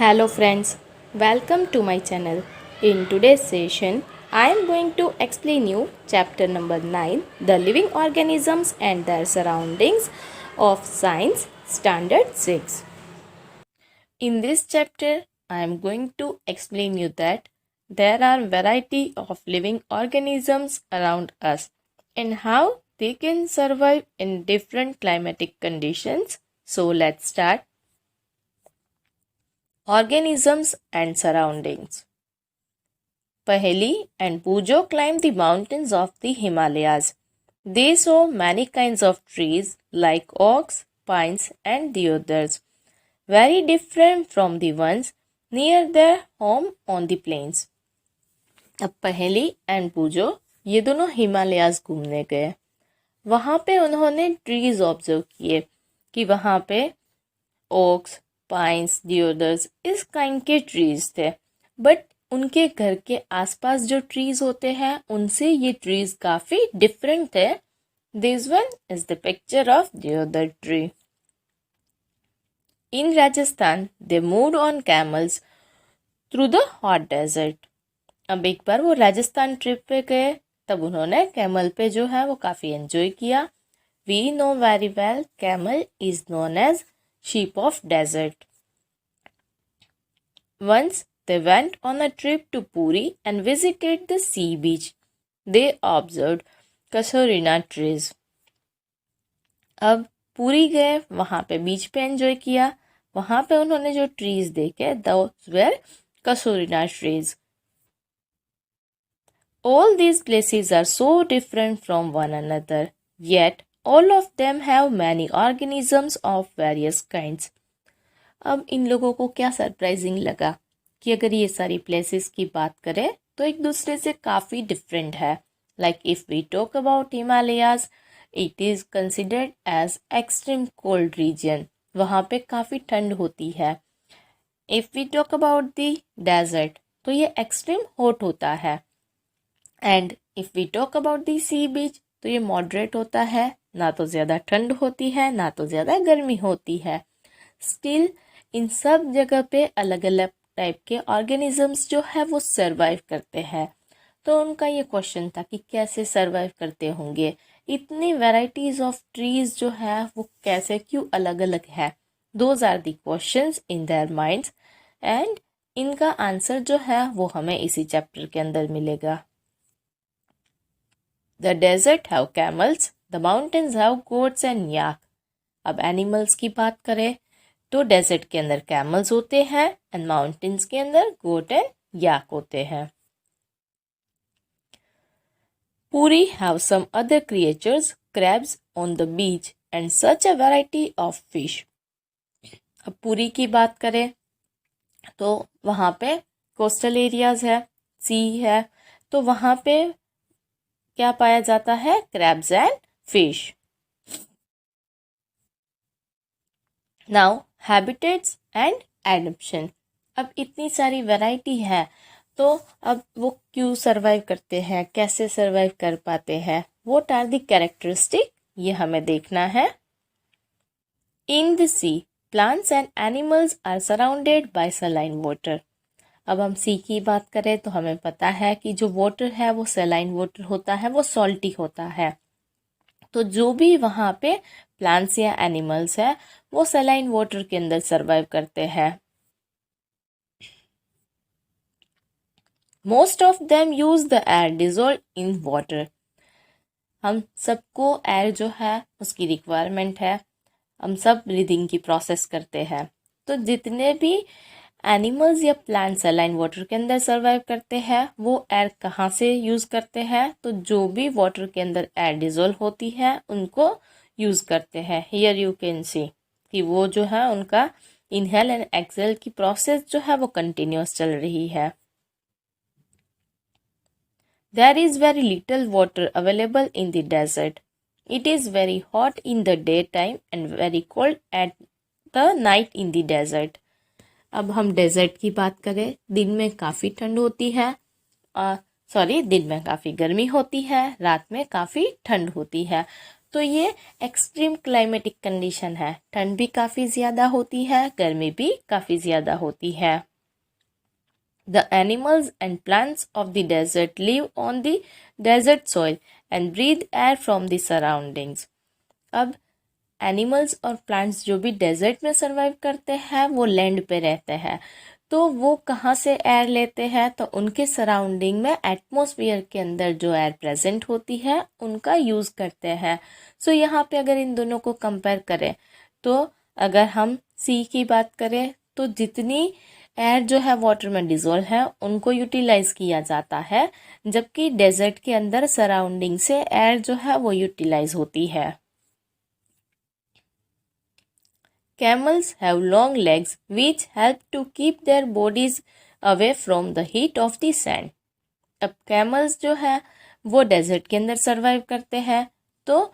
Hello friends, welcome to my channel. In today's session, I am going to explain you chapter number 9, the living organisms and their surroundings of Science Standard 6. In this chapter, I am going to explain you that there are variety of living organisms around us and how they can survive in different climatic conditions. So let's start. Organisms and surroundings. Paheli and Pujo climbed the mountains of the Himalayas. They saw many kinds of trees like oaks, pines, and deodars, very different from the ones near their home on the plains. अब पहेली and पूजो ये दोनों हिमालयाज घूमने गए. वहाँ पे उन्होंने trees observe किए कि वहाँ पे ओक्स, पाइन्स, डिओडर्स इस काइंड के ट्रीज थे. बट उनके घर के आसपास जो ट्रीज होते हैं उनसे ये ट्रीज काफ़ी डिफरेंट थे. This one is the picture of deodar tree. In Rajasthan they moved on camels through the hot desert. अब एक बार वो राजस्थान ट्रिप पे गए, तब उन्होंने कैमल पे जो है वो काफ़ी एंजॉय किया. We know very well camel is known as sheep of desert. Once they went on a trip to Puri and visited the sea beach. They observed casuarina trees. अब पूरी गए, वहाँ पे बीच पे एंजॉय किया. वहाँ पे उन्होंने जो ट्रीज देखे those were casuarina trees. All these places are so different from one another, yet all of them have many organisms of various kinds. अब इन लोगों को क्या सरप्राइजिंग लगा कि अगर ये सारी प्लेसेस की बात करें तो एक दूसरे से काफ़ी डिफरेंट है. Like if we talk about Himalayas, it is considered as extreme cold region. वहाँ पे काफ़ी ठंड होती है. If we talk about the desert तो ये एक्सट्रीम हॉट होता है. And if we talk about the sea beach तो ये मॉडरेट होता है. ना तो ज़्यादा ठंड होती है ना तो ज़्यादा गर्मी होती है. स्टिल इन सब जगह पे अलग अलग टाइप के ऑर्गेनिजम्स जो है वो सरवाइव करते हैं. तो उनका ये क्वेश्चन था कि कैसे सरवाइव करते होंगे. इतनी वैराइटीज़ ऑफ ट्रीज जो है वो कैसे क्यों अलग अलग है. Those are the questions in their minds and इनका आंसर जो है वो हमें इसी चैप्टर के अंदर मिलेगा. The desert have camels, the mountains have goats and yak. अब एनिमल्स की बात करें तो डेजर्ट के अंदर कैमल्स होते हैं एंड माउंटेन्स के अंदर गोट एंड याक होते हैं. पूरी have some other creatures, crabs on the beach and such a variety of fish. अब पूरी की बात करें तो वहाँ पे कोस्टल एरियाज है, सी है, तो वहाँ पे क्या पाया जाता है? Crabs and fish. Now habitats and adaption. अब इतनी सारी वैरायटी है तो अब वो क्यों सरवाइव करते हैं, कैसे सरवाइव कर पाते हैं, व्हाट आर द कैरेक्टरिस्टिक, ये हमें देखना है. In the sea plants and animals are surrounded by saline water. अब हम सी की बात करें तो हमें पता है कि जो वाटर है वो सलाइन वाटर होता है, वो सॉल्टी होता है. तो जो भी वहाँ पे प्लांट्स या एनिमल्स है वो सलाइन वाटर के अंदर सरवाइव करते हैं. Most of them use the air dissolve in water. हम सबको एयर जो है उसकी रिक्वायरमेंट है. हम सब ब्रीदिंग की प्रोसेस करते हैं. तो जितने भी एनिमल्स या प्लांट सलाइन वाटर के अंदर सर्वाइव करते हैं वो एयर कहाँ से यूज़ करते हैं? तो जो भी वाटर के अंदर एयर डिजोल्व होती है उनको यूज़ करते हैं. हियर यू कैन सी कि वो जो है उनका इनहेल एंड एक्सहेल की प्रोसेस जो है वो कंटिन्यूस चल रही है. There is very little water available in the desert. It is very hot in the day time and very cold at the night in the desert. अब हम desert की बात करें, दिन में काफ़ी ठंड होती है, दिन में काफ़ी गर्मी होती है, रात में काफ़ी ठंड होती है. तो ये एक्सट्रीम क्लाइमेटिक कंडीशन है, ठंड भी काफ़ी ज़्यादा होती है, गर्मी भी काफ़ी ज़्यादा होती है। The animals and plants of the desert live on the desert soil and breathe air from the surroundings. अब एनिमल्स और प्लांट्स जो भी डेजर्ट में सर्वाइव करते हैं वो लैंड पे रहते हैं, तो वो कहाँ से एयर लेते हैं, तो उनके सराउंडिंग में एटमॉस्फेयर के अंदर जो एयर प्रेजेंट होती है उनका यूज़ करते हैं। सो यहाँ पे अगर इन दोनों को कंपेयर करें तो अगर हम सी की बात करें तो जितनी एयर जो है वाटर में डिजोल्व है उनको यूटिलाइज किया जाता है, जबकि डेजर्ट के अंदर सराउंडिंग से एयर जो है वो यूटिलाइज होती है। Camels have long legs which help to keep their bodies away from the heat of the sand. अब कैमल्स जो है वो डेजर्ट के अंदर सरवाइव करते हैं, तो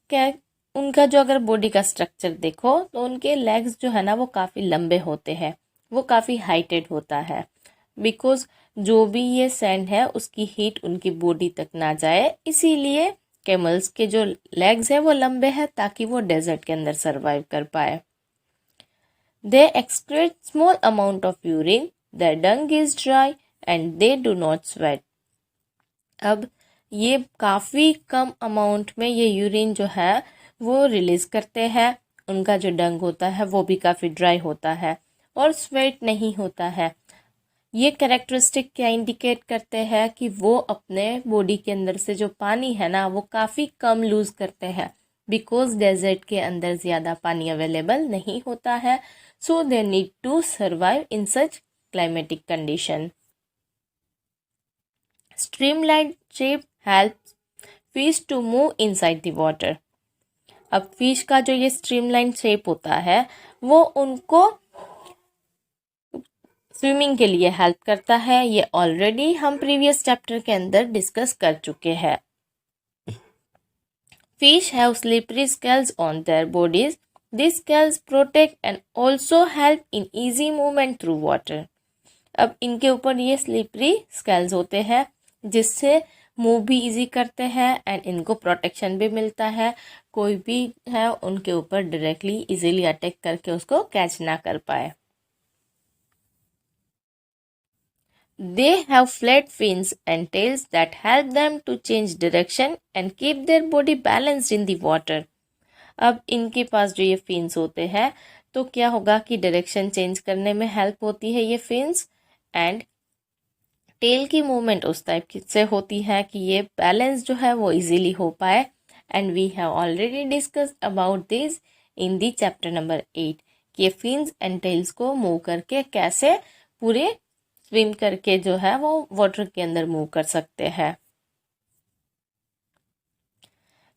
क्या उनका जो अगर बॉडी का स्ट्रक्चर देखो तो उनके लेग्स जो है ना वो काफ़ी लंबे होते हैं, वो काफ़ी हाइटेड होता है, बिकॉज जो भी ये सैंड है उसकी हीट उनकी बॉडी तक ना जाए, इसीलिए कैमल्स के जो लेग्स है वो लंबे हैं ताकि वो डेजर्ट के अंदर सरवाइव कर पाए। They excrete small amount of urine, their dung is dry and they do not sweat. अब ये काफ़ी कम अमाउंट में ये यूरिन जो है वो रिलीज करते हैं, उनका जो डंग होता है वो भी काफ़ी ड्राई होता है और स्वेट नहीं होता है। ये कैरेक्टरिस्टिक क्या इंडिकेट करते हैं कि वो अपने बॉडी के अंदर से जो पानी है ना वो काफ़ी कम लूज करते हैं, बिकॉज डेजर्ट के अंदर ज़्यादा पानी अवेलेबल नहीं होता है, so they need to survive in such climatic condition. Streamlined shape helps fish to move inside the water. अब फिश का जो ये स्ट्रीमलाइन शेप होता है वो उनको स्विमिंग के लिए हेल्प करता है, ये ऑलरेडी हम प्रीवियस चैप्टर के अंदर डिस्कस कर चुके हैं। Fish have slippery scales on their bodies. These scales protect and also help in easy movement through water. अब इनके ऊपर ये स्लिपरी स्केल्स होते हैं जिससे मूव भी इजी करते हैं एंड इनको प्रोटेक्शन भी मिलता है, कोई भी है उनके ऊपर डायरेक्टली इजीली अटैक करके उसको कैच ना कर पाए। They have flat fins and tails that help them to change direction and keep their body balanced in the water. अब इनके पास जो ये फिन्स होते हैं तो क्या होगा कि डायरेक्शन चेंज करने में हेल्प होती है ये फिन्स, एंड टेल की मूवमेंट उस टाइप से होती है कि ये बैलेंस जो है वो इजीली हो पाए, and we have already discussed about this in the chapter number 8 कि ये फिन्स एंड टेल्स को मूव करके कैसे पूरे स्विम करके जो है वो वाटर के अंदर मूव कर सकते हैं।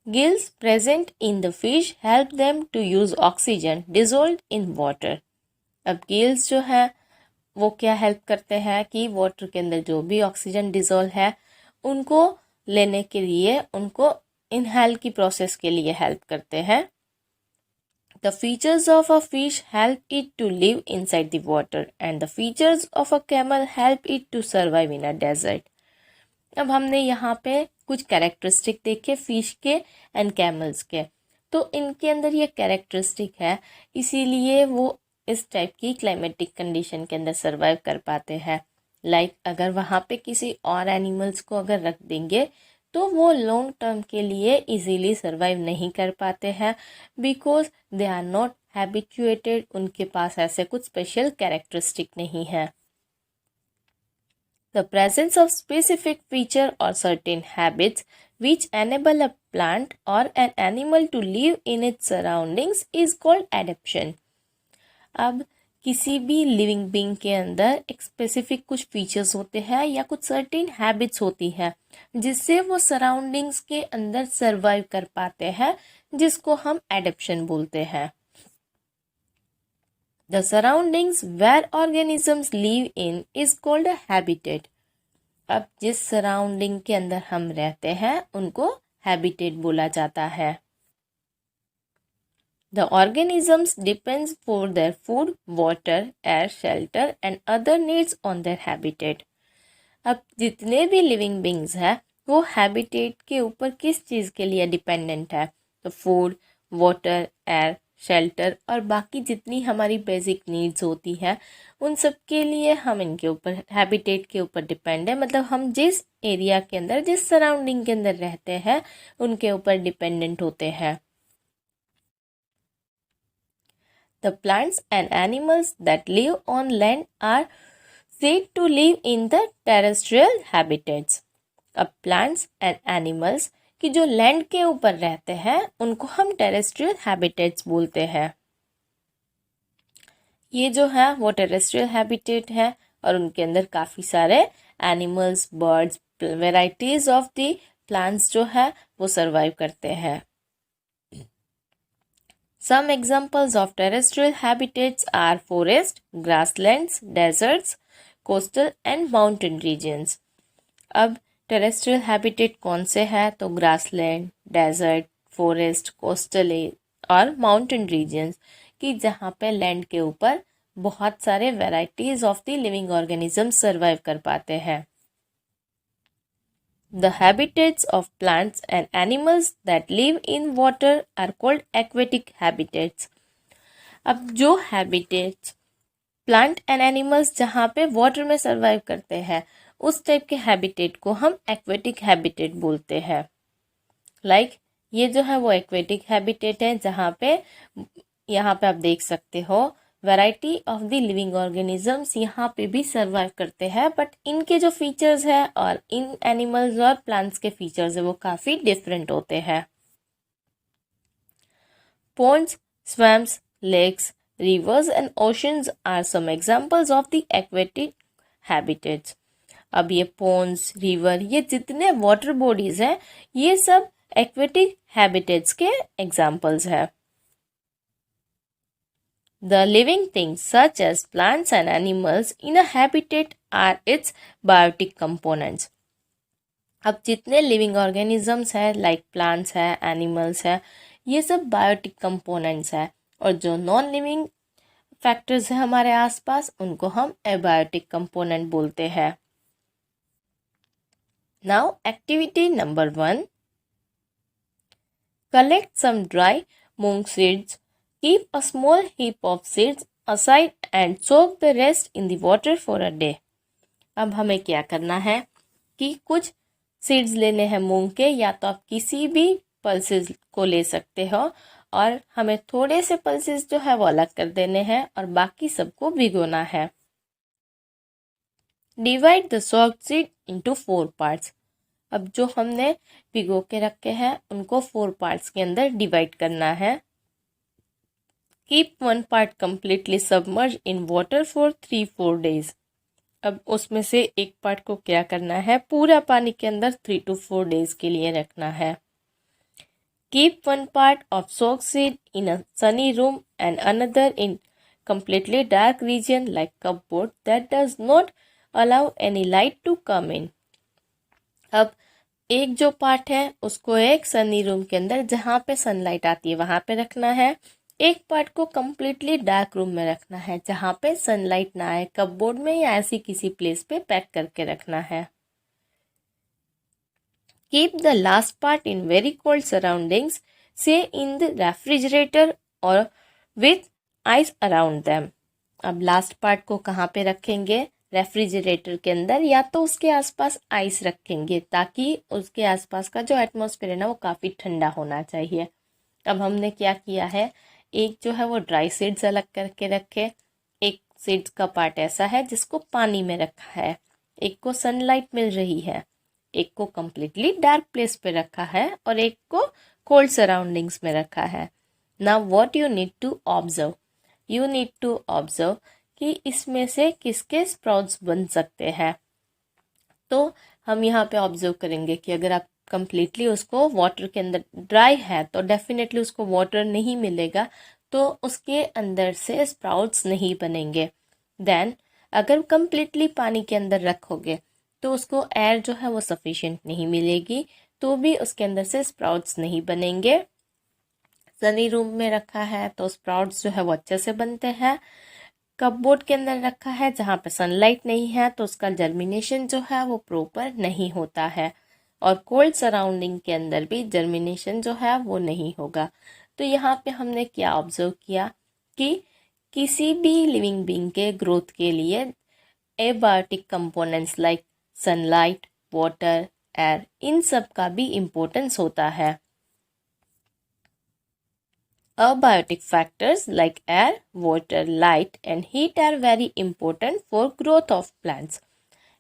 Gills present in the fish help them to use oxygen dissolved in water. अब गिल्स जो है वो क्या हेल्प करते हैं कि वाटर के अंदर जो भी ऑक्सीजन डिजोल्व है उनको लेने के लिए, उनको इनहेल की प्रोसेस के लिए हेल्प करते हैं। The features of a fish help it to live inside the water and the features of a camel help it to survive in a desert. अब हमने यहाँ पे कुछ कैरेक्टरिस्टिक देखे फिश के एंड कैमल्स के, तो इनके अंदर ये कैरेक्टरिस्टिक है इसीलिए वो इस टाइप की क्लाइमेटिक कंडीशन के अंदर सरवाइव कर पाते हैं। लाइक अगर वहाँ पे किसी और एनिमल्स को अगर रख देंगे तो वो लॉन्ग टर्म के लिए इजीली सरवाइव नहीं कर पाते हैं, because they are not habituated, उनके पास ऐसे कुछ स्पेशल कैरेक्टरिस्टिक नहीं है। The presence of specific feature or certain habits which enable a plant or an animal to live in its surroundings is called adaptation. अब किसी भी लिविंग बीइंग के अंदर एक स्पेसिफिक कुछ फीचर्स होते हैं या कुछ सर्टेन हैबिट्स होती है जिससे वो सराउंडिंग्स के अंदर सर्वाइव कर पाते हैं, जिसको हम एडेप्शन बोलते हैं। The surroundings where organisms live in is called a habitat. अब जिस सराउंडिंग के अंदर हम रहते हैं उनको हैबिटेट बोला जाता है। The organisms depends for their food, water, air, shelter and other needs on their habitat. अब जितने भी लिविंग बींग्स हैं वो हैबिटेट के ऊपर किस चीज़ के लिए डिपेंडेंट है, तो फूड, वाटर, एयर, शेल्टर और बाकी जितनी हमारी बेसिक नीड्स होती हैं उन सब के लिए हम इनके ऊपर हैबिटेट के ऊपर डिपेंड है। मतलब हम जिस एरिया के अंदर, जिस सराउंडिंग के अंदर रहते हैं उनके ऊपर डिपेंडेंट होते हैं। The plants and animals that live on land are said to live in the terrestrial habitats. अब plants and animals कि जो लैंड के ऊपर रहते हैं उनको हम टेरेस्ट्रियल हैबिटेट्स बोलते हैं। ये जो है वो टेरेस्ट्रियल हैबिटेट है और उनके अंदर काफ़ी सारे animals, birds, varieties of the plants जो है वो सर्वाइव करते हैं। Some examples of terrestrial habitats are forest, grasslands, deserts, coastal and mountain regions. अब टेरेस्ट्रियल हैबिटेट कौन से हैं? तो ग्रासलैंड, डेजर्ट, फॉरेस्ट, कोस्टल और माउंटेन रीजन्स कि जहाँ पे लैंड के ऊपर बहुत सारे varieties of the living organisms survive कर पाते हैं। The habitats of plants and animals that live in water are called aquatic habitats. अब जो habitats प्लांट एंड एनिमल्स जहाँ पे वाटर में सर्वाइव करते हैं उस टाइप के हैबिटेट को हम एक्वेटिक हैबिटेट बोलते हैं। लाइक ये जो है वो एक्वेटिक हैबिटेट है जहाँ पे यहाँ पे आप देख सकते हो variety of the living organisms यहाँ पे भी सर्वाइव करते हैं, बट इनके जो फीचर्स है और इन एनिमल्स और प्लांट्स के फीचर्स है वो काफ़ी डिफरेंट होते हैं। Ponds, swamps, lakes, rivers and oceans are some examples of the aquatic habitats. अब ये ponds, river, ये जितने वाटर बॉडीज हैं ये सब एक्वेटिक हैबिटेट्स के एग्जाम्पल्स हैं। The living things such as plants and animals in a habitat are its biotic components. अब जितने लिविंग ऑर्गेनिजम्स हैं लाइक प्लांट्स हैं, एनिमल्स हैं, ये सब बायोटिक कंपोनेंट्स हैं और जो नॉन लिविंग फैक्टर्स हैं हमारे आसपास उनको हम एबायोटिक कंपोनेंट बोलते हैं। Now activity number 1, collect some dry moong seeds, keep a small heap of seeds aside and soak the rest in the water for a day. अब हमें क्या करना है कि कुछ सीड्स लेने हैं मूंग के, या तो आप किसी भी पल्सेस को ले सकते हो और हमें थोड़े से पल्सेस जो है वो अलग कर देने हैं और बाकी सबको भिगोना है। Divide the soaked seed into 4 parts. अब जो हमने भिगो के रखे हैं उनको 4 पार्ट्स के अंदर डिवाइड करना है। Keep 1 part completely submerge in water for 3-4 days। अब उसमें से एक पार्ट को क्या करना है, पूरा पानी के अंदर 3 to 4 days के लिए रखना है। Keep 1 part of soaked seed in a Sunny room and another in completely dark region like cupboard that does not allow any light to come in। अब एक जो पार्ट है उसको एक सनी रूम के अंदर जहाँ पे सनलाइट आती है वहाँ पे रखना है, एक पार्ट को कम्प्लीटली डार्क रूम में रखना है जहाँ पे सनलाइट ना आए, कपबोर्ड में या ऐसी किसी प्लेस पे पैक करके रखना है। Keep the last part in very cold surroundings, से इन द रेफ्रिजरेटर और विथ आइस अराउंड देम। अब लास्ट पार्ट को कहाँ पे रखेंगे, रेफ्रिजरेटर के अंदर या तो उसके आसपास आइस रखेंगे ताकि उसके आसपास का जो एटमॉस्फेयर है ना वो काफ़ी ठंडा होना चाहिए। अब हमने क्या किया है, एक जो है वो ड्राई सीड्स अलग करके रखे, एक सीड्स का पार्ट ऐसा है जिसको पानी में रखा है, एक को सनलाइट मिल रही है, एक को कम्प्लीटली डार्क प्लेस पे रखा है और एक को कोल्ड सराउंडिंग्स में रखा है। Now what you need to observe, you need to observe कि इसमें से किसके स्प्राउट्स बन सकते हैं। तो हम यहाँ पे ऑब्जर्व करेंगे कि अगर आप कम्प्लीटली उसको वाटर के अंदर, ड्राई है तो डेफिनेटली उसको वाटर नहीं मिलेगा तो उसके अंदर से स्प्राउट्स नहीं बनेंगे। देन अगर कम्प्लीटली पानी के अंदर रखोगे तो उसको एयर जो है वो सफिशिएंट नहीं मिलेगी तो भी उसके अंदर से स्प्राउट्स नहीं बनेंगे। सनी रूम में रखा है तो स्प्राउट्स जो है वो अच्छे से बनते हैं। कपबोर्ड के अंदर रखा है जहाँ पे सनलाइट नहीं है तो उसका जर्मिनेशन जो है वो प्रॉपर नहीं होता है। और कोल्ड सराउंडिंग के अंदर भी जर्मिनेशन जो है वो नहीं होगा। तो यहाँ पे हमने क्या ऑब्जर्व किया कि किसी भी लिविंग बीइंग के ग्रोथ के लिए abiotic components like sunlight, water, air, इन सब का भी इम्पोर्टेंस होता है। Abiotic factors like air, water, light and heat are very important for growth of plants.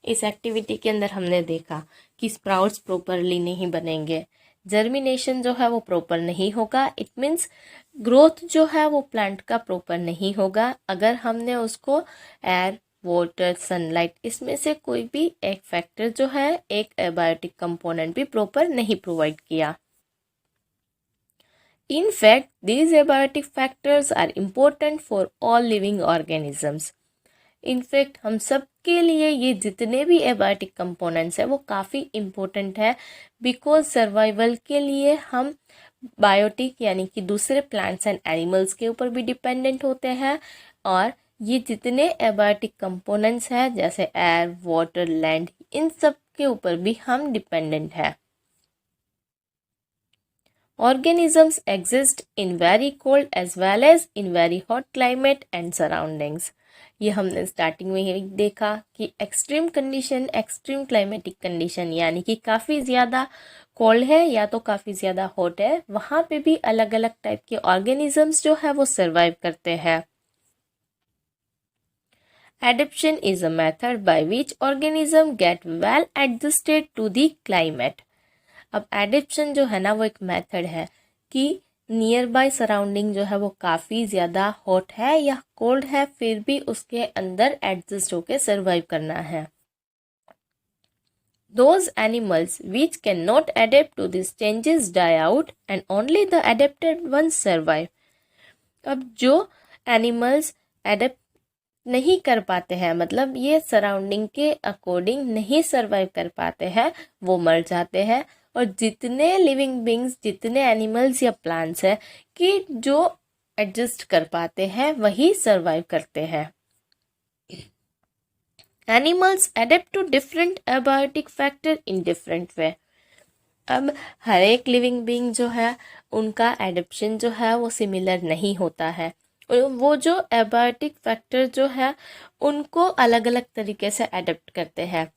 इस एक्टिविटी के अंदर हमने देखा कि स्प्राउट्स प्रॉपरली नहीं बनेंगे, जर्मिनेशन जो है वो प्रॉपर नहीं होगा, इट मीन्स ग्रोथ जो है वो प्लांट का प्रॉपर नहीं होगा अगर हमने उसको एयर, वाटर, सनलाइट इसमें से कोई भी एक फैक्टर जो है, एक एबायोटिक कंपोनेंट भी प्रॉपर नहीं प्रोवाइड किया। In fact, these abiotic factors are important for all living organisms. In fact, हम सब के लिए ये जितने भी एबायोटिक कंपोनेंट्स है वो काफ़ी इम्पोर्टेंट है, बिकॉज सर्वाइवल के लिए हम बायोटिक यानी कि दूसरे प्लांट्स एंड एनिमल्स के ऊपर भी डिपेंडेंट होते हैं, और ये जितने एबायोटिक कंपोनेंट्स हैं जैसे एयर, वाटर, लैंड, इन सब के ऊपर भी हम डिपेंडेंट है। Organisms exist in very cold as well as in very hot climate and surroundings. ये हमने स्टार्टिंग में ही देखा कि extreme condition, extreme climatic condition यानी कि काफ़ी ज़्यादा कोल्ड है या तो काफ़ी ज़्यादा हॉट है, वहाँ पे भी अलग अलग टाइप के ऑर्गेनिजम्स जो है वो सर्वाइव करते हैं। Adaptation is a method by which organisms get well adjusted to the climate. अब एडेप्शन जो है ना वो एक मेथड है कि नियर बाय सराउंडिंग जो है वो काफ़ी ज़्यादा हॉट है या कोल्ड है, फिर भी उसके अंदर एडजस्ट होके सर्वाइव करना है। Those animals which cannot adapt to these changes die out and only the adapted ones survive. अब जो एनिमल्स एडेप्ट नहीं कर पाते हैं, मतलब ये सराउंडिंग के अकॉर्डिंग नहीं सर्वाइव कर पाते हैं, वो मर जाते हैं, और जितने लिविंग बींग्स, जितने एनिमल्स या प्लांट्स हैं कि जो एडजस्ट कर पाते हैं वही सर्वाइव करते हैं। Animals adapt to different abiotic factor in different way. अब हर एक लिविंग बींग जो है उनका एडेप्शन जो है वो सिमिलर नहीं होता है, वो जो एबायोटिक फैक्टर जो है उनको अलग अलग तरीके से अडेप्ट करते हैं।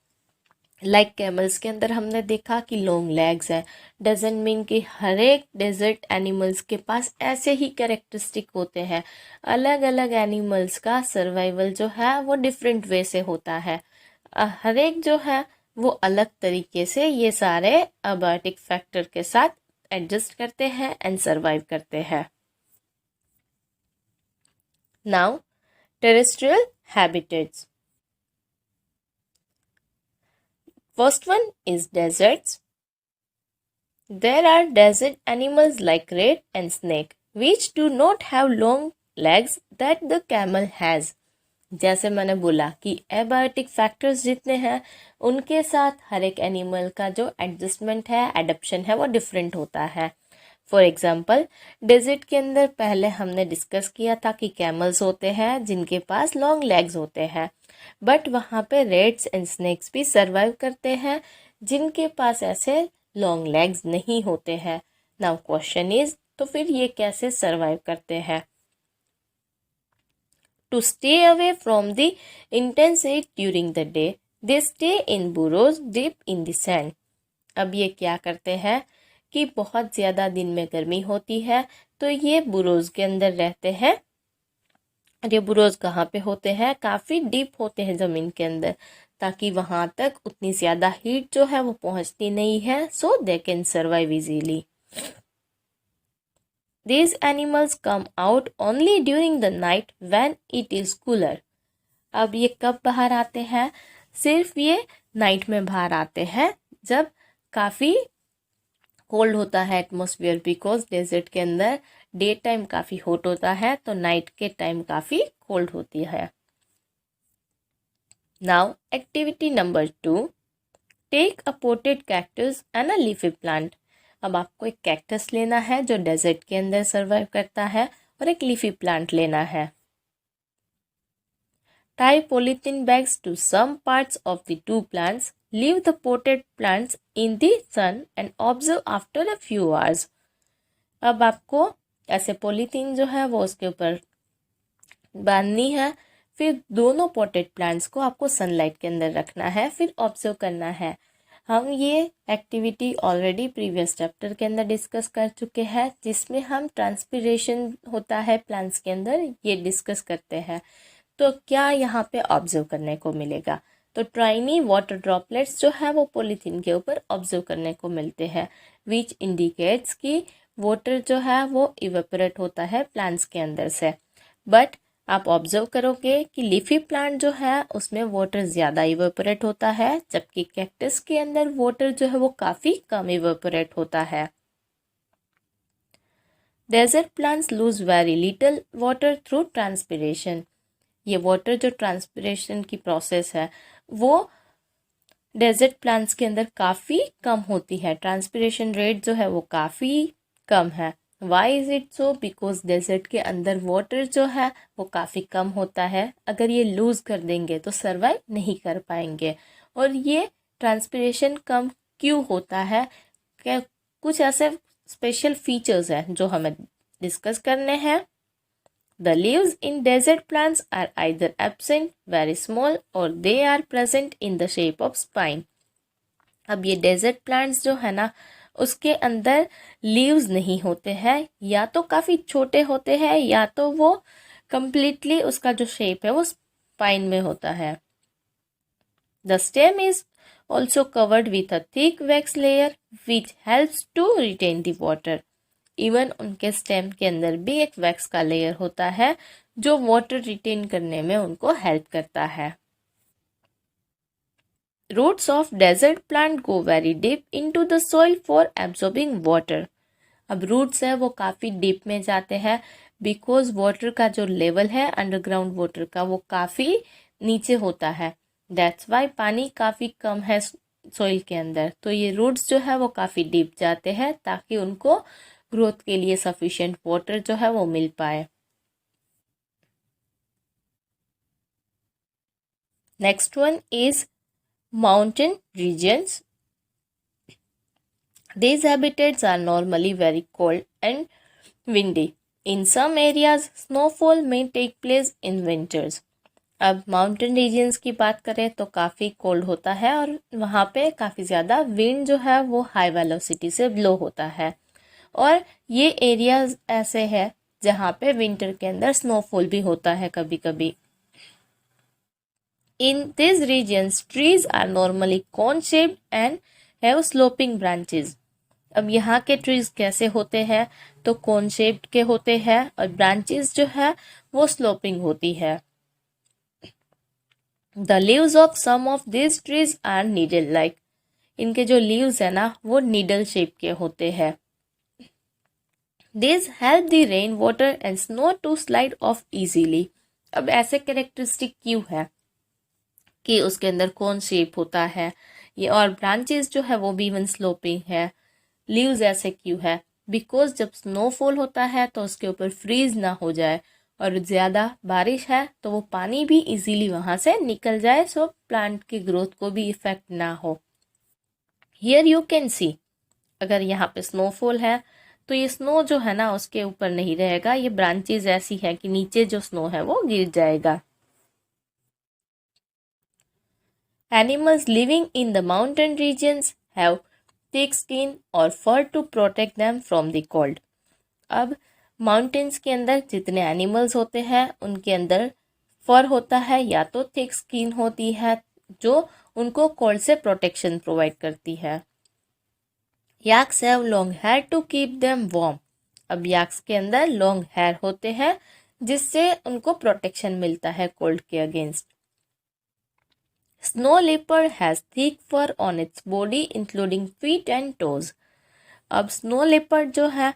लाइक कैमल्स के अंदर हमने देखा कि लॉन्ग लेग्स है, डजंट मीन कि हर एक डेजर्ट एनिमल्स के पास ऐसे ही कैरेक्टरिस्टिक होते हैं। अलग अलग एनिमल्स का सर्वाइवल जो है वो डिफरेंट वे से होता है, हर एक जो है वो अलग तरीके से ये सारे एबायोटिक फैक्टर के साथ एडजस्ट करते हैं एंड सर्वाइव करते हैं। Now terrestrial habitats. First one is deserts. There are desert animals like rat and snake which do not have long legs that the camel has. जैसे मैंने बोला कि एबायोटिक फैक्टर्स जितने हैं उनके साथ हर एक एनिमल का जो एडजस्टमेंट है, एडप्शन है, वो डिफरेंट होता है। फॉर एग्जाम्पल डेजर्ट के अंदर पहले हमने डिस्कस किया था कि कैमल्स होते हैं जिनके पास लॉन्ग लेग्स होते हैं, बट वहाँ पे रेड्स एंड स्नेक्स भी सर्वाइव करते हैं जिनके पास ऐसे लॉन्ग लेग्स नहीं होते हैं। नाउ क्वेश्चन इज, तो फिर ये कैसे सर्वाइव करते हैं? To stay away from the intense heat during the day they stay in burrows deep in the sand. अब ये क्या करते हैं कि बहुत ज़्यादा दिन में गर्मी होती है तो ये बुरोज के अंदर रहते हैं। ये बुरोज कहाँ पे होते हैं? काफ़ी डीप होते हैं ज़मीन के अंदर, ताकि वहाँ तक उतनी ज़्यादा हीट जो है वो पहुँचती नहीं है, so they can survive easily. These animals come out only during the night when it is cooler. अब ये कब बाहर आते हैं? सिर्फ ये नाइट में बाहर आते हैं जब काफ़ी कोल्ड होता है एटमॉस्फेयर, बिकॉज डेजर्ट के अंदर डे टाइम काफ़ी हॉट होता है तो नाइट के टाइम काफ़ी कोल्ड होती है। Now activity number 2, take a potted cactus and a leafy plant. अब आपको एक कैक्टस लेना है जो डेजर्ट के अंदर सर्वाइव करता है और एक लीफी प्लांट लेना है। Tie polythene bags to some parts of the two plants, leave the potted plants in the sun and observe after a few hours. अब आपको ऐसे पॉलीथीन जो है वो उसके ऊपर बांधनी है, फिर दोनों पॉटेड प्लांट्स को आपको सनलाइट के अंदर रखना है, फिर ऑब्जर्व करना है। हम ये एक्टिविटी ऑलरेडी प्रीवियस चैप्टर के अंदर डिस्कस कर चुके हैं, जिसमें हम ट्रांसपिरेशन होता है प्लांट्स के अंदर, ये डिस्कस करते हैं। तो क्या यहाँ पे ऑब्जर्व करने को मिलेगा? तो ट्राइनी वाटर ड्रॉपलेट्स जो है वो पॉलीथीन के ऊपर ऑब्जर्व करने को मिलते हैं, विच इंडिकेट्स कि वाटर जो है वो इवेपोरेट होता है प्लांट्स के अंदर से। बट आप ऑब्जर्व करोगे कि लीफी प्लांट जो है उसमें वाटर ज़्यादा इवेपोरेट होता है, जबकि कैक्टस के अंदर वाटर जो है वो काफ़ी कम इवेपोरेट होता है। Desert plants lose very little water through transpiration. ये वाटर जो ट्रांसपिरेशन की प्रोसेस है वो डेजर्ट प्लांट्स के अंदर काफ़ी कम होती है, ट्रांसपिरेशन रेट जो है वो काफ़ी कम है। Why is it so? Because desert के अंदर वाटर जो है वो काफ़ी कम होता है, अगर ये लूज़ कर देंगे तो सर्वाइव नहीं कर पाएंगे। और ये ट्रांसपिरेशन कम क्यों होता है? क्या कुछ ऐसे स्पेशल फीचर्स हैं जो हमें डिस्कस करने हैं। The leaves in desert plants are either absent, very small, or they are present in the shape of spine. अब ये डेजर्ट प्लांट्स जो है ना उसके अंदर लीव्स नहीं होते हैं, या तो काफ़ी छोटे होते हैं या तो वो completely उसका जो शेप है वो स्पाइन में होता है। The stem is also covered with a thick wax layer which helps to retain the water. Even उनके स्टेम के अंदर भी एक वैक्स का लेयर होता है जो वाटर रिटेन करने में उनको हेल्प करता है। Roots of desert plant go very deep into the soil for absorbing water. अब रूट्स है वो काफ़ी डीप में जाते हैं, बिकॉज वाटर का जो लेवल है अंडरग्राउंड वाटर का वो काफ़ी नीचे होता है। दैट्स वाई पानी काफ़ी कम है सॉइल के अंदर, तो ये रूट्स जो है वो काफ़ी डीप जाते हैं ताकि उनको ग्रोथ के लिए सफिशिएंट वाटर जो है वो मिल पाए। Next one is mountain regions. These habitats are normally very cold and windy. In some areas, snowfall may take place in winters. अब माउंटेन रीजन्स की बात करें तो काफ़ी कोल्ड होता है और वहाँ पे काफ़ी ज़्यादा विंड जो है वो हाई वेलोसिटी से ब्लो होता है, और ये एरियाज ऐसे है जहाँ पे विंटर के अंदर स्नोफॉल भी होता है कभी कभी। In this regions trees are normally cone shaped and have sloping branches. अब यहाँ के ट्रीज कैसे होते हैं? तो कॉन शेप्ड के होते हैं और ब्रांचेस जो है वो स्लोपिंग होती है। The leaves of some of this trees are needle like. इनके जो लीव्स है ना वो नीडल शेप के होते हैं। These help the rain water and snow to slide off easily. अब ऐसे कैरेक्टरिस्टिक क्यों है कि उसके अंदर कौन शेप होता है ये, और ब्रांचेस जो है वो भी इवन स्लोपिंग है। लीव्स ऐसे क्यों है? बिकॉज जब स्नोफॉल होता है तो उसके ऊपर फ्रीज ना हो जाए, और ज़्यादा बारिश है तो वो पानी भी इजीली वहाँ से निकल जाए, सो प्लांट की ग्रोथ को भी इफेक्ट ना हो। हियर यू कैन सी, अगर यहाँ पे स्नोफॉल है तो ये स्नो जो है ना उसके ऊपर नहीं रहेगा, ये ब्रांचेस ऐसी है कि नीचे जो स्नो है वो गिर जाएगा। Animals living in the mountain regions have thick skin और fur to protect them from the cold. अब माउंटेन्स के अंदर जितने एनिमल्स होते हैं उनके अंदर फर होता है या तो थिक स्किन होती है जो उनको कोल्ड से प्रोटेक्शन प्रोवाइड करती है। Yaks have long hair to keep them warm. अब याक्स के अंदर लॉन्ग हेयर होते हैं जिससे उनको प्रोटेक्शन मिलता है कोल्ड के against. Snow leopard has thick fur on its body including feet and toes. अब स्नो लेपर्ड जो है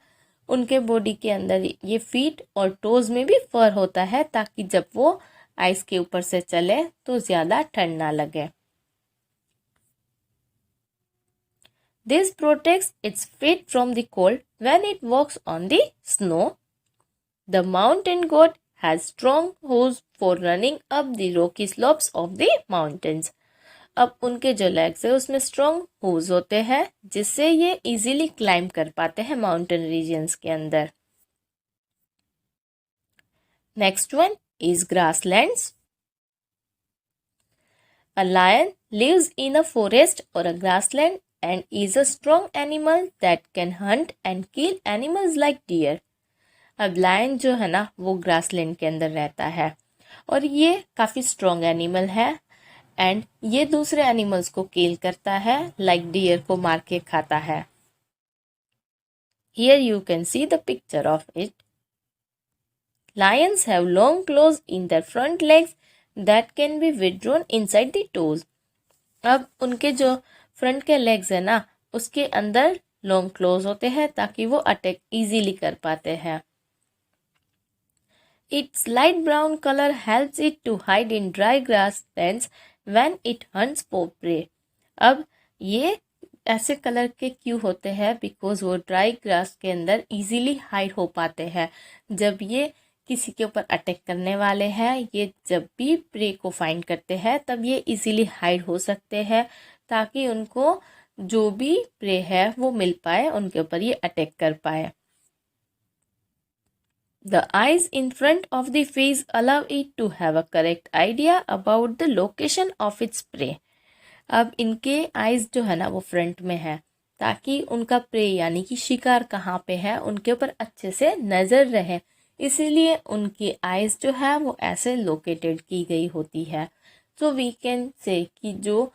उनके बॉडी के अंदर ये फीट और टोज में भी फर होता है ताकि जब वो आइस के ऊपर से चले तो ज़्यादा ठंड ना लगे। This protects its feet from the cold when it walks on the snow. The mountain goat has strong hooves for running up the rocky slopes of the mountains. अब उनके जो लेग्स है उसमें स्ट्रॉन्ग हूव्स होते हैं जिससे ये easily climb कर पाते हैं माउंटेन रीजन्स के अंदर। Next one is grasslands. A lion lives in a forest or a grassland and is a strong animal that can hunt and kill animals like deer. अब लायन जो है ना वो ग्रासलैंड के अंदर रहता है और ये काफ़ी स्ट्रॉन्ग एनिमल है एंड ये दूसरे एनिमल्स को किल करता है लाइक डियर को मार के खाता है। Here you can see the picture of it. Lions have long claws in their front legs that can be withdrawn inside the toes. अब उनके जो फ्रंट के लेग्स है ना उसके अंदर लॉन्ग क्लोज होते हैं ताकि वो अटैक इजीली कर पाते हैं। Its light brown color helps it to hide in dry grasslands when it hunts for prey. अब ये ऐसे कलर के क्यों होते हैं बिकॉज वो ड्राई ग्रास के अंदर इजीली हाइड हो पाते हैं। जब ये किसी के ऊपर अटैक करने वाले हैं, ये जब भी प्रे को फाइंड करते हैं तब ये इजीली हाइड हो सकते हैं ताकि उनको जो भी प्रे है वो मिल पाए, उनके ऊपर ये अटैक कर पाए। The eyes in front of the face allow it to have a correct idea about the location of its prey. अब इनके आइज जो है ना वो फ्रंट में है ताकि उनका प्रे यानी कि शिकार कहाँ पे है उनके ऊपर अच्छे से नज़र रहे, इसीलिए उनकी आइज जो है वो ऐसे लोकेटेड की गई होती है। सो वी कैन से कि जो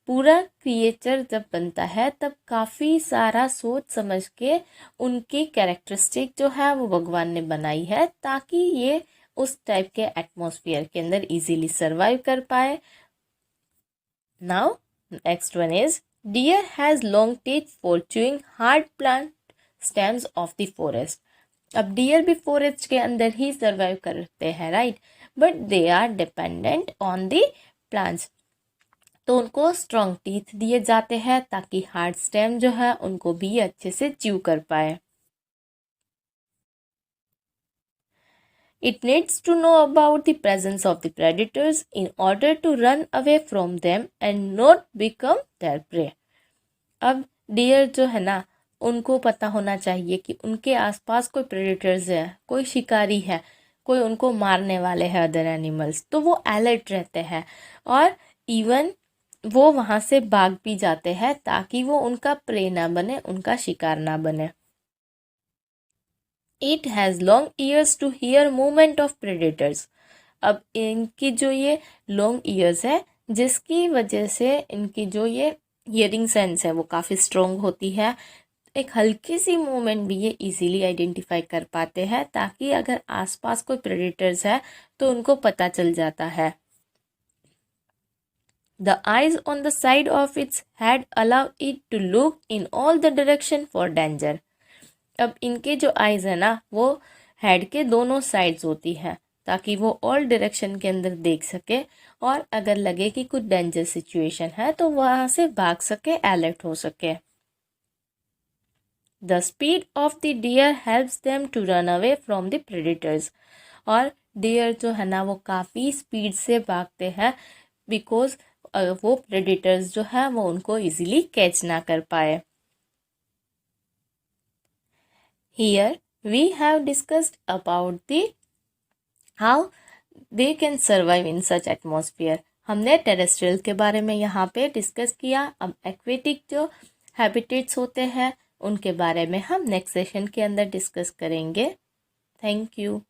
पूरा क्रिएचर जब बनता है तब काफ़ी सारा सोच समझ के उनकी कैरेक्टरिस्टिक जो है वो भगवान ने बनाई है ताकि ये उस टाइप के एटमॉस्फेयर के अंदर इजीली सरवाइव कर पाए। Now next one is deer has long teeth for chewing hard plant stems of the forest. अब डियर भी फॉरेस्ट के अंदर ही सरवाइव करते हैं right, but they are dependent on the plants, तो उनको स्ट्रॉन्ग टीथ दिए जाते हैं ताकि हार्ड स्टेम जो है उनको भी अच्छे से च्यू कर पाए। It needs to know about the presence of the predators in order to run away from them and not become their prey. अब डियर जो है ना उनको पता होना चाहिए कि उनके आसपास कोई प्रेडेटर्स है, कोई शिकारी है, कोई उनको मारने वाले हैं अदर एनिमल्स, तो वो अलर्ट रहते हैं और इवन वो वहाँ से भाग भी जाते हैं ताकि वो उनका प्रे ना बने, उनका शिकार ना बने। It has long ears to hear movement of predators. अब इनकी जो ये लॉन्ग ईयर्स है जिसकी वजह से इनकी जो ये हियरिंग सेंस है वो काफ़ी स्ट्रॉन्ग होती है, एक हल्की सी मूवमेंट भी ये इजीली आइडेंटिफाई कर पाते हैं ताकि अगर आसपास कोई प्रेडेटर्स है तो उनको पता चल जाता है। The eyes on the side of its head allow it to look in all the direction for danger. अब इनके जो आइज़ है ना वो हेड के दोनों साइड्स होती है ताकि वो ऑल डायरेक्शन के अंदर देख सके और अगर लगे कि कुछ डेंजर सिचुएशन है तो वहाँ से भाग सके, अलर्ट हो सके। The speed of the deer helps them to run away from the predators. और डियर जो है ना वो काफ़ी स्पीड से भागते हैं बिकॉज वो प्रेडेटर्स जो है वो उनको इजीली कैच ना कर पाए। Here we have discussed about the how they can survive in such atmosphere. हमने टेरेस्ट्रियल के बारे में यहाँ पे डिस्कस किया। अब एक्वेटिक जो हैबिटेट्स होते हैं उनके बारे में हम नेक्स्ट सेशन के अंदर डिस्कस करेंगे। Thank you.